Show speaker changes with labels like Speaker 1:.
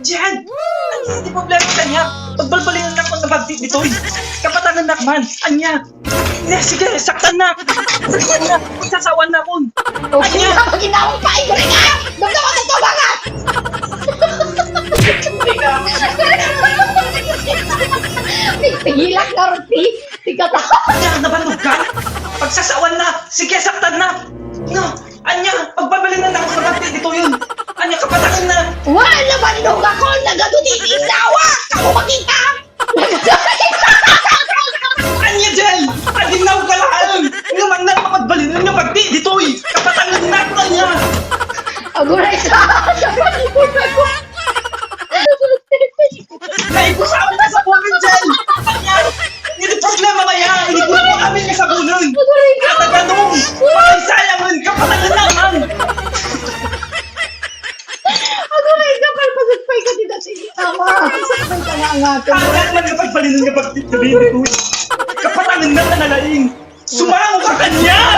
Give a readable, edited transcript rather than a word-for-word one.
Speaker 1: Diyan! Anya, di problema kanya. Pagbalbalin na ako na bagdi dito. Kapatanan na man. Anya. Sige, saktan na. Saktan na. Magsasawan na ako.
Speaker 2: Okay na, maginawang pa, Igor nga! Doon ako sa tubangan! Tigilak na Ruti! Tigatawa!
Speaker 1: Anya, nabandog ka? Pagsasawan na. Sige, saktan na. No, Anya, pagbalbalin na ako na bagdi dito yun. Anya, kapatanan na.
Speaker 2: Wala bandog ako! Nagadutin isawa! Ako makita!
Speaker 1: Anya, Jel! Aginaw ka lang! Naman na magbalin na bagdi dito. Kapatanan na ako niya.
Speaker 2: Aguray ka! Dapat ikot ako!
Speaker 1: Naipusawan na sa bulan, Jel! Anya, hindi problema ba yan? Inikulit mo kami ka sa bulan.
Speaker 2: Aguray ka!
Speaker 1: At tanong, makaisayangan, kapatanan naman.
Speaker 2: Aguray ka! Palpasagpay ka din sa ama! Pasagpay ka nga ang ato!
Speaker 1: Kaya naman kapag balinin ka bagdi dito. Kapatanan na nalaing. Sumango ka kanya!